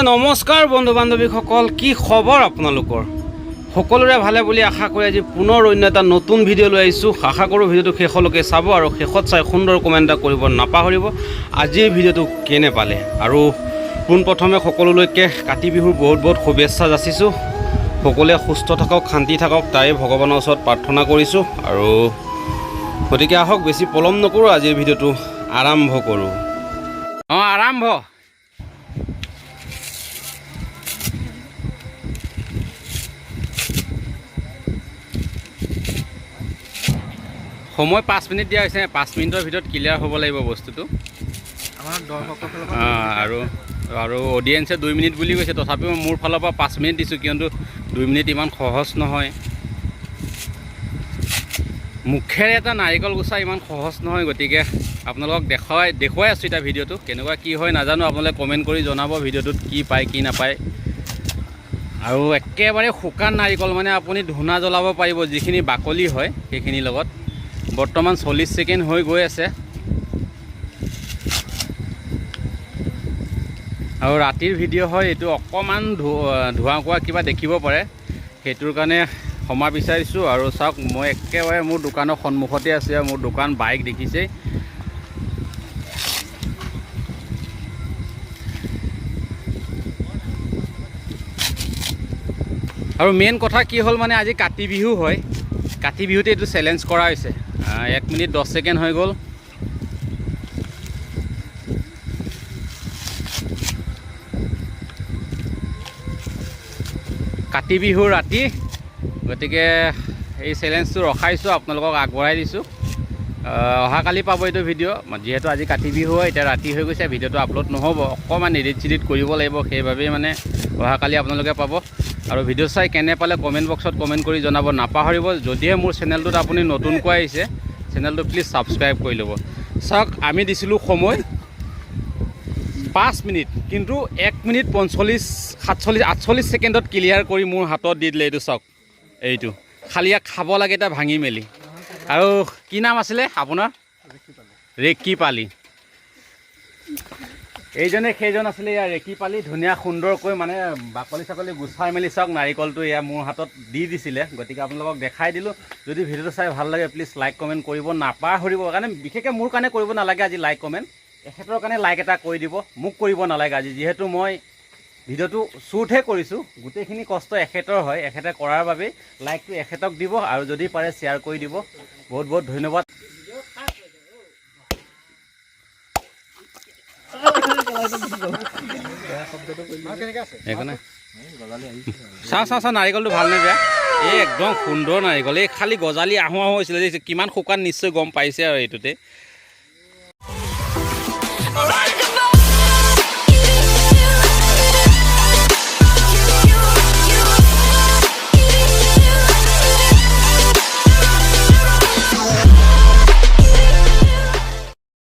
নমস্কাৰ বন্ধু বান্ধৱীসকল, কি খবৰ আপোনালোকৰ? সকলোৰে ভালে বুলি আশা কৰি আজি পুনৰ অন্য এটা নতুন ভিডিঅ' লৈ আহিছোঁ। আশা কৰোঁ ভিডিঅ'টো শেষলৈকে চাব আৰু শেষত চাই সুন্দৰ কমেণ্ট এটা কৰিব নাপাহৰিব। আজিৰ ভিডিঅ'টো কেনে পালে আৰু পোনপ্ৰথমে সকলোলৈকে কাতি বিহুৰ বহুত বহুত শুভেচ্ছা যাচিছোঁ। সকলোৱে সুস্থ থাকক, শান্তি থাকক, তাই ভগৱানৰ ওচৰত প্ৰাৰ্থনা কৰিছোঁ। আৰু গতিকে আহক বেছি পলম নকৰোঁ, আজিৰ ভিডিঅ'টো আৰম্ভ কৰোঁ। আৰম্ভ। সময় 5 মিনিট দিয়া হৈছে। 5 মিনিটৰ ভিতৰত ক্লিয়াৰ হ'ব লাগিব বস্তুটো। আৰু অডিয়েঞ্চে 2 মিনিট বুলি কৈছে, তথাপিও মোৰ ফালৰ পৰা 5 মিনিট দিছোঁ, কিয়নো 2 মিনিট ইমান সহজ নহয়। মুখেৰে এটা নাৰিকল গুচা ইমান সহজ নহয়। গতিকে আপোনালোকক দেখুৱাই আছোঁ এতিয়া ভিডিঅ'টো কেনেকুৱা কি হয় নাজানো। আপোনালোকে কমেণ্ট কৰি জনাব ভিডিঅ'টোত কি পায় কি নাপায়। আৰু একেবাৰে শুকান নাৰিকল, মানে আপুনি ধূনা জ্বলাব পাৰিব, যিখিনি বাকলি হয় সেইখিনিৰ লগত। বৰ্তমান 40 ছেকেণ্ড হৈ গৈ আছে। আৰু ৰাতিৰ ভিডিঅ' হয়, এইটো অকণমান ধোঁৱা কোৱা কিবা দেখিব পাৰে, সেইটোৰ কাৰণে ক্ষমা বিচাৰিছোঁ। আৰু চাওক, মই একেবাৰে মোৰ দোকানৰ সন্মুখতে আছে। মোৰ দোকান বাইক দেখিছেই। আৰু মেইন কথা কি হ'ল, মানে আজি কাতি বিহু হয়। কাতি বিহুতে এইটো চেলেঞ্জ কৰা হৈছে। 1 মিনিট 10 ছেকেণ্ড হৈ গ'ল। কাতি বিহুৰ ৰাতি, গতিকে এই চেলেঞ্জটো ৰখাইছোঁ, আপোনালোকক আগবঢ়াই দিছোঁ। অহাকালি পাব এইটো ভিডিঅ'। যিহেতু আজি কাতি বিহু হয়, এতিয়া ৰাতি হৈ গৈছে, ভিডিঅ'টো আপলোড নহ'ব, অকণমান এডিট কৰিব লাগিব, সেইবাবেই মানে অহাকালি আপোনালোকে পাব। আৰু ভিডিঅ' চাই কেনে পালে কমেণ্ট বক্সত কমেণ্ট কৰি জনাব নাপাহৰিব। যদিহে মোৰ চেনেলটোত আপুনি নতুনকৈ আহিছে, চেনেলটো প্লিজ ছাবস্ক্ৰাইব কৰি ল'ব। চাওক, আমি দিছিলোঁ সময় 5 মিনিট, কিন্তু 1 মিনিট 48 ছেকেণ্ডত ক্লিয়াৰ কৰি মোৰ হাতত দি দিলে। এইটো চাওক, এইটো খালি ইয়াক খাব লাগে এটা ভাঙি মেলি। আৰু কি নাম আছিলে আপোনাৰ? ৰেকি পালি। এইজনে সেইজন আছিলে, ইয়াৰ ৰেকি পালি। ধুনীয়া সুন্দৰকৈ মানে বাকলি চাকলি গুচাই মেলি চাওক, নাৰিকলটো এয়া মোৰ হাতত দি দিছিলে। গতিকে আপোনালোকক দেখাই দিলোঁ। যদি ভিডিঅ'টো চাই ভাল লাগে প্লিজ লাইক কমেণ্ট কৰিব নাপাহৰিব। কাৰণে বিশেষকৈ মোৰ কাৰণে কৰিব নালাগে আজি লাইক কমেণ্ট, এখেতৰ কাৰণে লাইক এটা কৰি দিব, মোক কৰিব নালাগে আজি। যিহেতু মই ভিডিঅ'টো শ্বুটহে কৰিছোঁ, গোটেইখিনি কষ্ট এখেতৰ হয়। এখেতে কৰাৰ বাবেই লাইকটো এখেতক দিব, আৰু যদি পাৰে শ্বেয়াৰ কৰি দিব। বহুত বহুত ধন্যবাদ। চা নাৰিকলটো ভালনে বেয়া? একদম সুন্দৰ নাৰিকল। এই খালি গজালি আহোঁ হৈছিলে, কিমান শুকান নিশ্চয় গম পাইছে আৰু এইটোতে।